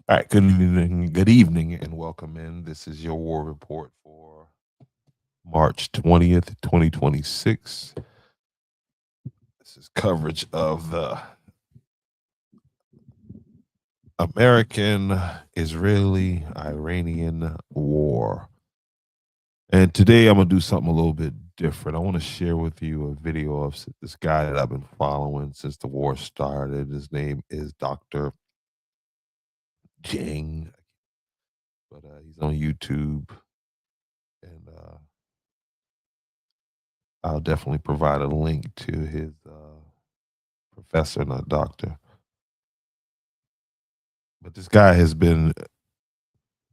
All right, good evening, and welcome in. This is your war report for March 20th, 2026. This is coverage of the American Israeli Iranian war. And today I'm going to do something a little bit different. I want to share with you a video of this guy that I've been following since the war started. His name is Dr. Jang, but he's on YouTube, and I'll definitely provide a link to his professor, not doctor. But this guy has been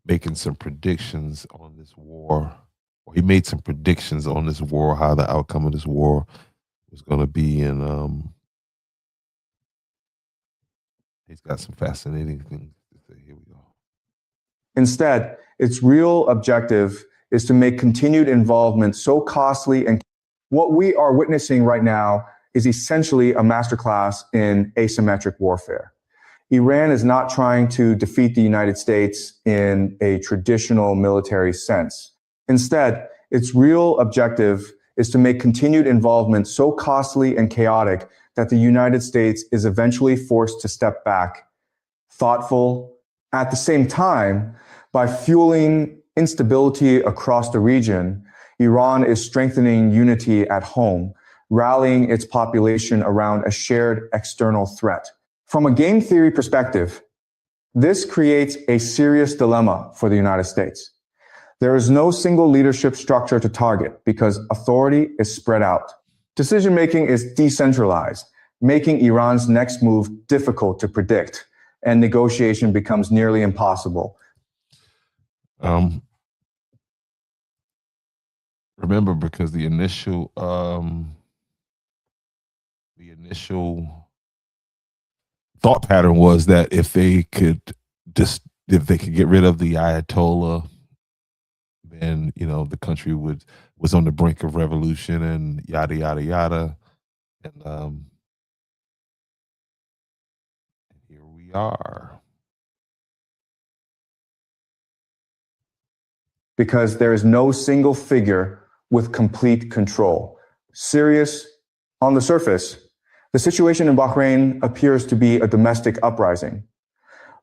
making some predictions on this war. Or he made some predictions on this war, how the outcome of this war was going to be, and he's got some fascinating things to say. Here we go. Instead, its real objective is to make continued involvement so costly, and what we are witnessing right now is essentially a masterclass in asymmetric warfare. Iran is not trying to defeat the United States in a traditional military sense. Instead, its real objective is to make continued involvement so costly and chaotic that the United States is eventually forced to step back, thoughtful. At the same time, by fueling instability across the region, Iran is strengthening unity at home, rallying its population around a shared external threat. From a game theory perspective, this creates a serious dilemma for the United States. There is no single leadership structure to target because authority is spread out. Decision-making is decentralized, making Iran's next move difficult to predict, and negotiation becomes nearly impossible. Remember, because the initial thought pattern was that if they could get rid of the Ayatollah, then the country was on the brink of revolution and yada yada yada, and here we are. Because there is no single figure with complete control. Serious on the surface, the situation in Bahrain appears to be a domestic uprising.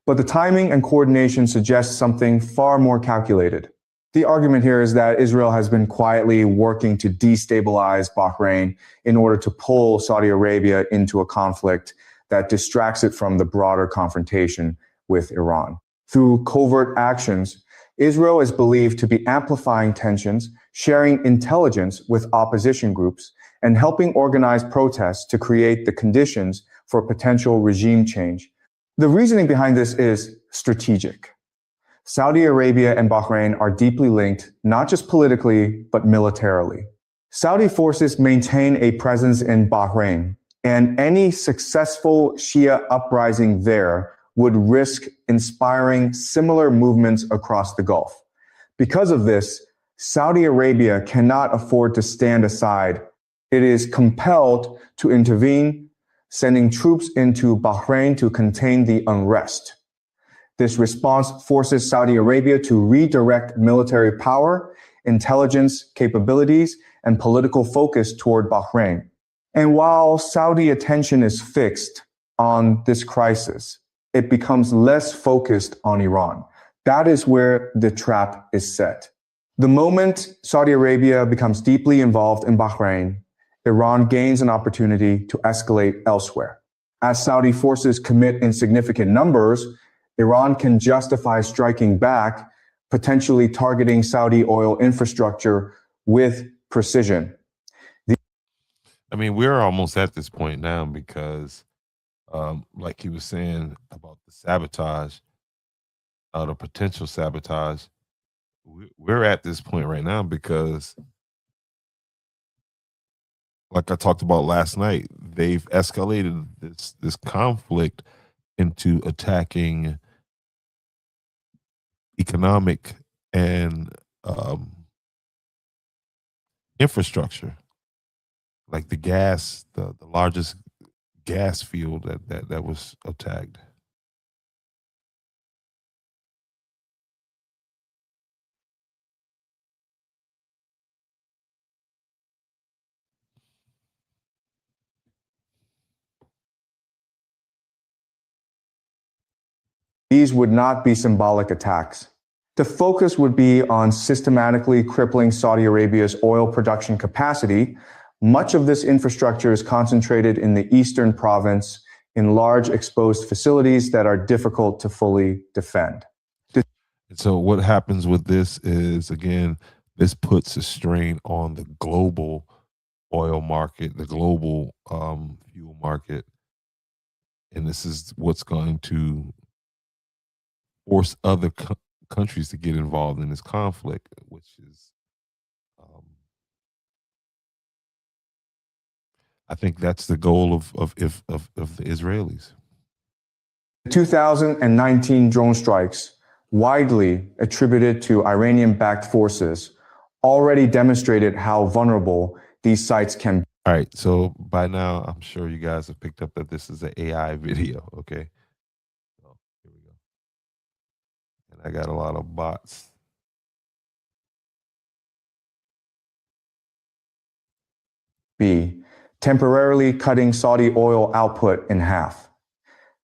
But the timing and coordination suggests something far more calculated. The argument here is that Israel has been quietly working to destabilize Bahrain in order to pull Saudi Arabia into a conflict that distracts it from the broader confrontation with Iran. Through covert actions, Israel is believed to be amplifying tensions, sharing intelligence with opposition groups, and helping organize protests to create the conditions for potential regime change. The reasoning behind this is strategic. Saudi Arabia and Bahrain are deeply linked, not just politically, but militarily. Saudi forces maintain a presence in Bahrain, and any successful Shia uprising there would risk inspiring similar movements across the Gulf. Because of this, Saudi Arabia cannot afford to stand aside. It is compelled to intervene, sending troops into Bahrain to contain the unrest. This response forces Saudi Arabia to redirect military power, intelligence capabilities, and political focus toward Bahrain. And while Saudi attention is fixed on this crisis, it becomes less focused on Iran. That is where the trap is set. The moment Saudi Arabia becomes deeply involved in Bahrain, Iran gains an opportunity to escalate elsewhere. As Saudi forces commit in significant numbers, Iran can justify striking back, potentially targeting Saudi oil infrastructure with precision. We're almost at this point now because like he was saying about the sabotage, the potential sabotage, we're at this point right now because, like I talked about last night, they've escalated this conflict into attacking economic and infrastructure, like the largest gas field that was attacked. These would not be symbolic attacks. The focus would be on systematically crippling Saudi Arabia's oil production capacity. Much of this infrastructure is concentrated in the eastern province in large exposed facilities that are difficult to fully defend. And so what happens with this is, again, this puts a strain on the global oil market, the global fuel market, and this is what's going to force other countries to get involved in this conflict, which is, I think that's the goal of the Israelis. The 2019 drone strikes, widely attributed to Iranian-backed forces, already demonstrated how vulnerable these sites can be. All right, so by now, I'm sure you guys have picked up that this is an AI video, okay? So here we go. And I got a lot of bots. B, temporarily cutting Saudi oil output in half.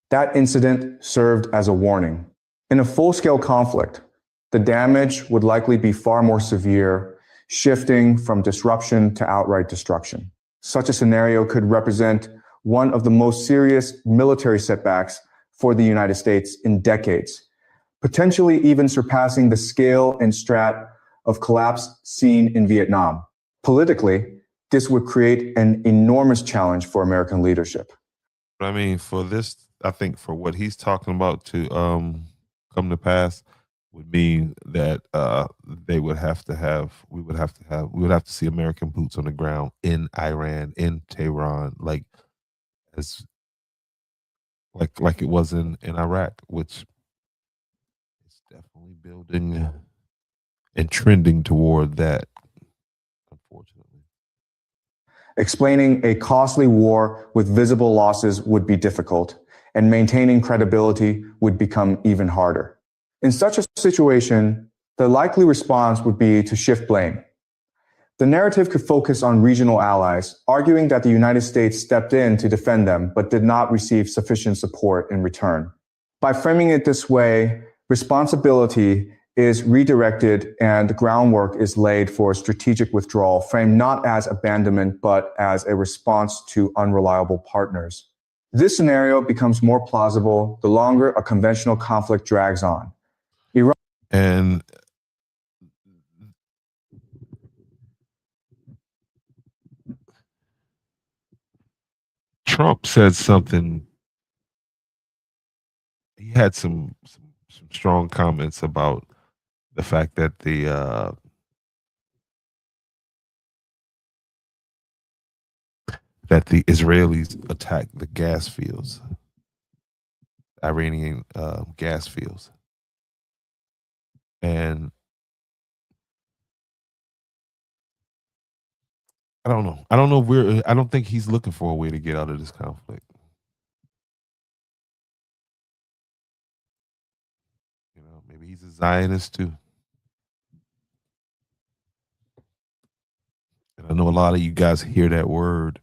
That incident served as a warning. In a full-scale conflict, the damage would likely be far more severe, shifting from disruption to outright destruction. Such a scenario could represent one of the most serious military setbacks for the United States in decades, potentially even surpassing the scale and strat of collapse seen in Vietnam. Politically, this would create an enormous challenge for American leadership. I mean, for this, I think for what he's talking about to come to pass would mean that we would have to see American boots on the ground in Iran, in Tehran, like it was in Iraq, which is definitely building and trending toward that, unfortunately. Explaining a costly war with visible losses would be difficult, and maintaining credibility would become even harder. In such a situation, the likely response would be to shift blame. The narrative could focus on regional allies, arguing that the United States stepped in to defend them but did not receive sufficient support in return. By framing it this way, responsibility is redirected and groundwork is laid for strategic withdrawal, framed not as abandonment but as a response to unreliable partners. This scenario becomes more plausible the longer a conventional conflict drags on. And Trump said something. He had some strong comments about the fact that the Israelis attacked the gas fields, Iranian gas fields, and I don't know. I don't think he's looking for a way to get out of this conflict. You know, maybe he's a Zionist too. And I know a lot of you guys hear that word.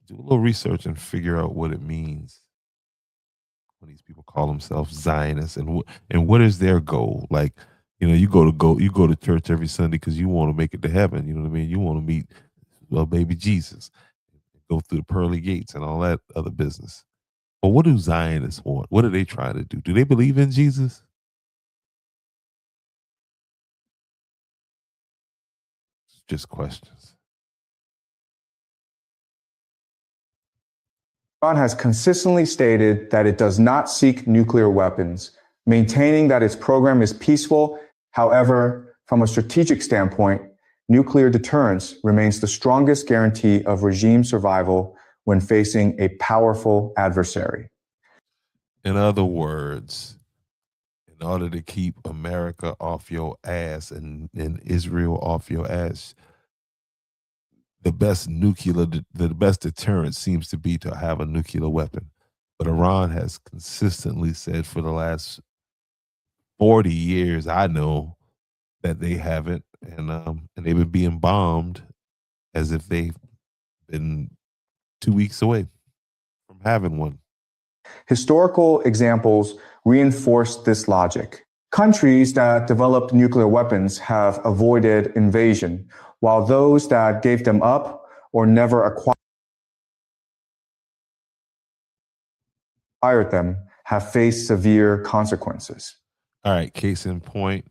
Do a little research and figure out what it means when these people call themselves Zionists, and what is their goal? Like, you know, you go to church every Sunday because you want to make it to heaven. You know what I mean? You want to meet baby Jesus, go through the pearly gates and all that other business. But what do Zionists want? What are they trying to do? Do they believe in Jesus? It's just questions. Iran has consistently stated that it does not seek nuclear weapons, maintaining that its program is peaceful. However, from a strategic standpoint, nuclear deterrence remains the strongest guarantee of regime survival when facing a powerful adversary. In other words, in order to keep America off your ass and Israel off your ass, the best deterrent seems to be to have a nuclear weapon. But Iran has consistently said for the last 40 years, I know, that they haven't, and they've been being bombed as if they've been 2 weeks away from having one. Historical examples reinforce this logic. Countries that developed nuclear weapons have avoided invasion, while those that gave them up or never acquired them have faced severe consequences. All right, case in point,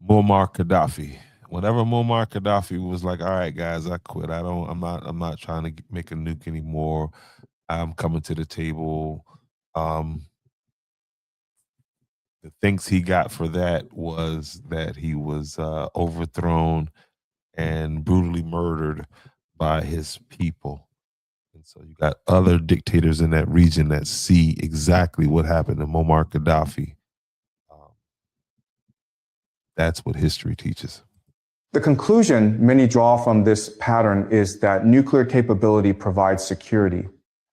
Muammar Gaddafi. Whenever Muammar Gaddafi was like, "All right, guys, I quit. I'm not trying to make a nuke anymore. I'm coming to the table." Um, the things he got for that was that he was overthrown and brutally murdered by his people. And so you got other dictators in that region that see exactly what happened to Muammar Gaddafi. Um, that's what history teaches. The conclusion many draw from this pattern is that nuclear capability provides security.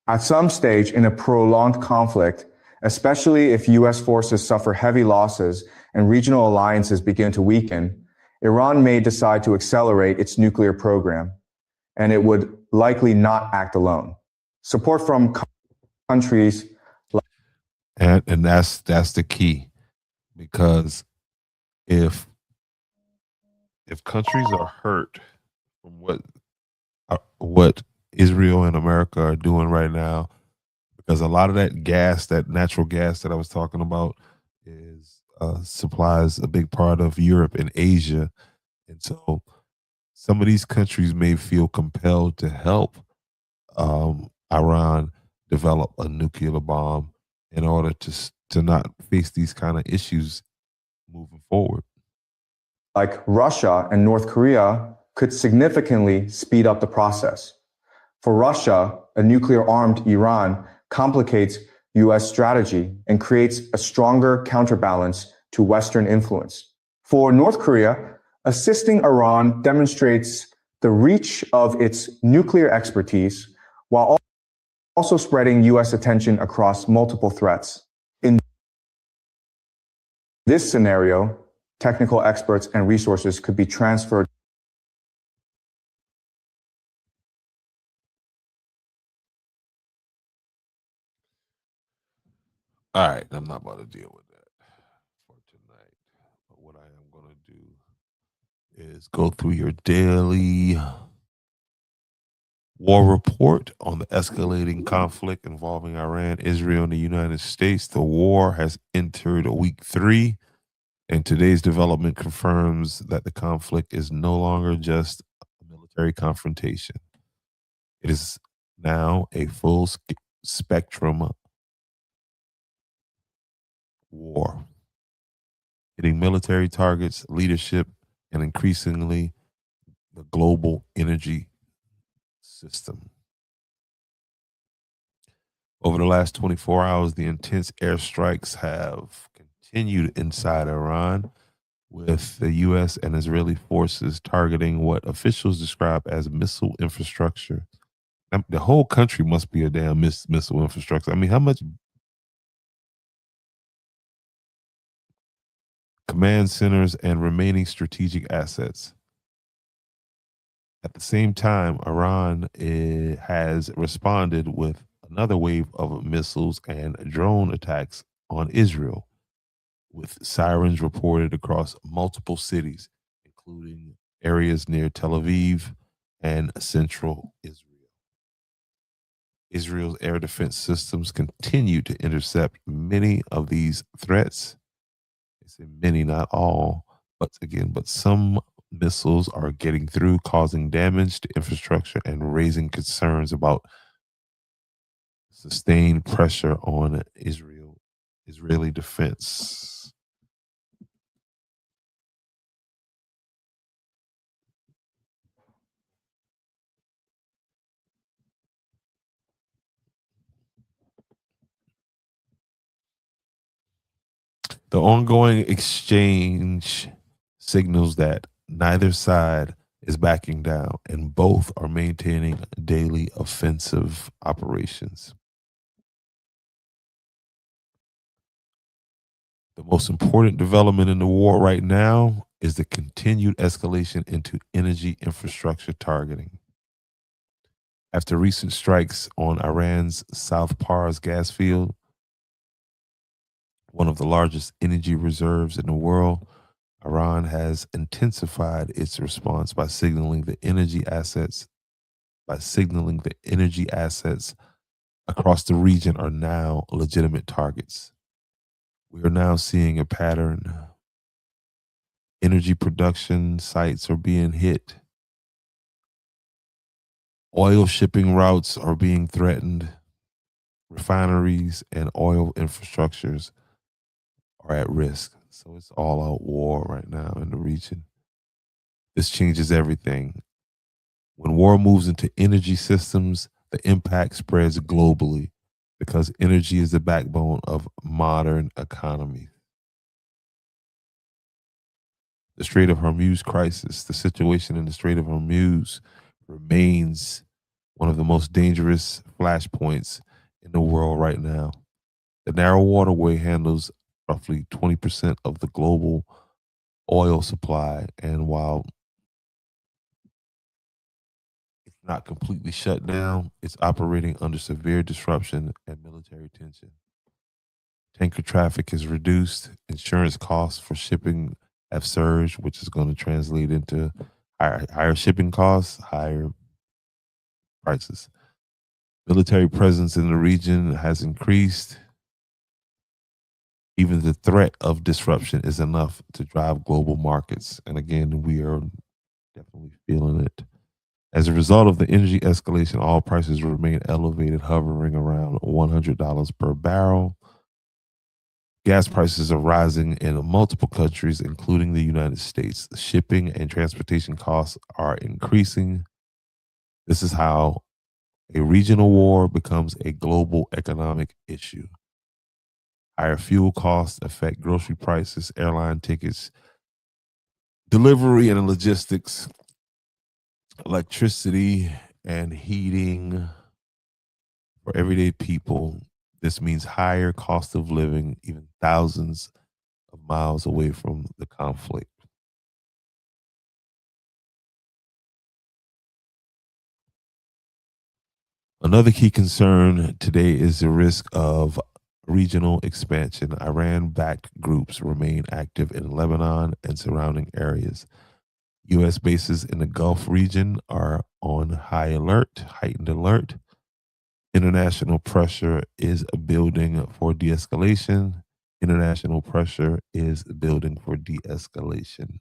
At some stage in a prolonged conflict, especially if US forces suffer heavy losses and regional alliances begin to weaken, Iran may decide to accelerate its nuclear program, and it would likely not act alone. Support from countries and that's the key, because if countries are hurt from what Israel and America are doing right now, because a lot of that gas, that natural gas that I was talking about, is supplies a big part of Europe and Asia, and so some of these countries may feel compelled to help Iran develop a nuclear bomb in order to not face these kind of issues moving forward. like Russia and North Korea could significantly speed up the process. For Russia, a nuclear-armed Iran complicates US strategy and creates a stronger counterbalance to Western influence. For North Korea, assisting Iran demonstrates the reach of its nuclear expertise while also spreading US attention across multiple threats. In this scenario, technical experts and resources could be transferred. All right, I'm not about to deal with that for tonight. But what I am going to do is go through your daily war report on the escalating conflict involving Iran, Israel, and the United States. The war has entered week 3, and today's development confirms that the conflict is no longer just a military confrontation. It is now a full spectrum war, hitting military targets, leadership, and increasingly the global energy system. Over the last 24 hours, the intense airstrikes have continued inside Iran, with the U.S. and Israeli forces targeting what officials describe as missile infrastructure. The whole country must be a damn missile infrastructure. I mean, how much command centers and remaining strategic assets? At the same time, Iran has responded with another wave of missiles and drone attacks on Israel, with sirens reported across multiple cities, including areas near Tel Aviv and central Israel. Israel's air defense systems continue to intercept many of these threats. They say many, not all, but some missiles are getting through, causing damage to infrastructure and raising concerns about sustained pressure on Israeli defense. The ongoing exchange signals that neither side is backing down, and both are maintaining daily offensive operations. The most important development in the war right now is the continued escalation into energy infrastructure targeting. After recent strikes on Iran's South Pars gas field, one of the largest energy reserves in the world, Iran has intensified its response by signaling the energy assets across the region are now legitimate targets. We are now seeing a pattern. Energy production sites are being hit. Oil shipping routes are being threatened. Refineries and oil infrastructures are at risk. So it's all out war right now in the region. This changes everything. When war moves into energy systems, the impact spreads globally because energy is the backbone of modern economies. The Strait of Hormuz crisis, the situation in the Strait of Hormuz remains one of the most dangerous flashpoints in the world right now. The narrow waterway handles roughly 20% of the global oil supply, and while it's not completely shut down, it's operating under severe disruption and military tension. Tanker traffic is reduced, insurance costs for shipping have surged, which is going to translate into higher shipping costs, higher prices. Military presence in the region has increased. Even the threat of disruption is enough to drive global markets. And again, we are definitely feeling it. As a result of the energy escalation, all prices remain elevated, hovering around $100 per barrel. Gas prices are rising in multiple countries, including the United States. Shipping and transportation costs are increasing. This is how a regional war becomes a global economic issue. Higher fuel costs affect grocery prices, airline tickets, delivery and logistics, electricity and heating for everyday people. This means higher cost of living, even thousands of miles away from the conflict. Another key concern today is the risk of regional expansion. Iran backed groups remain active in Lebanon and surrounding areas. U.S. bases in the Gulf region are on heightened alert. International pressure is building for de escalation. International pressure is building for de escalation.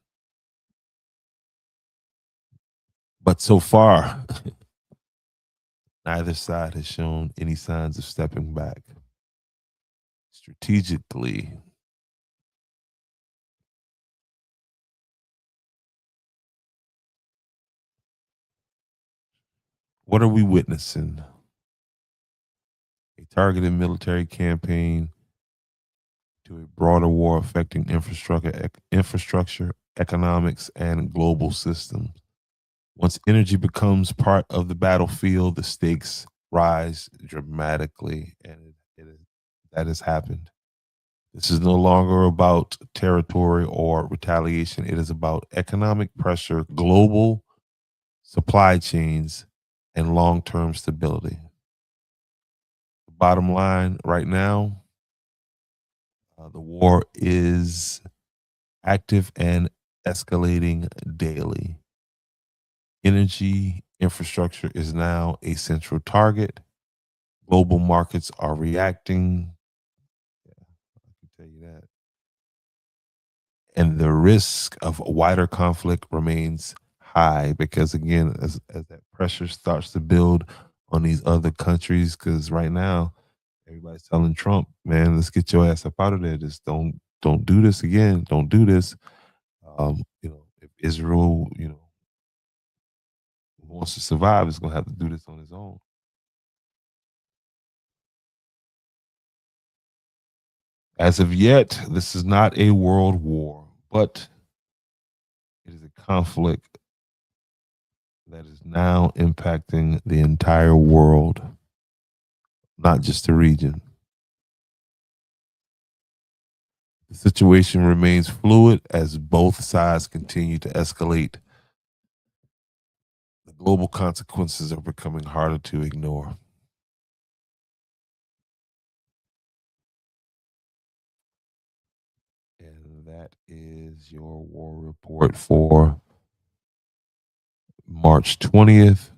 But so far, neither side has shown any signs of stepping back. Strategically, what are we witnessing? A targeted military campaign to a broader war affecting infrastructure, economics, and global systems. Once energy becomes part of the battlefield, the stakes rise dramatically, and that has happened. This is no longer about territory or retaliation. It is about economic pressure, global supply chains, and long term stability. The bottom line right now, the war is active and escalating daily. Energy infrastructure is now a central target. Global markets are reacting. Yeah, I can tell you that. And the risk of wider conflict remains high because, again, as that pressure starts to build on these other countries, because right now everybody's telling Trump, "Man, let's get your ass up out of there. Just don't do this again. Don't do this." If Israel, wants to survive, is going to have to do this on his own. As of yet, this is not a world war, but it is a conflict that is now impacting the entire world, not just the region. The situation remains fluid as both sides continue to escalate the global consequences are becoming harder to ignore. And that is your war report for March 20th,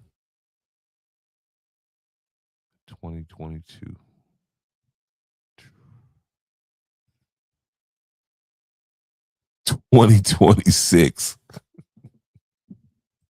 2022. 2026.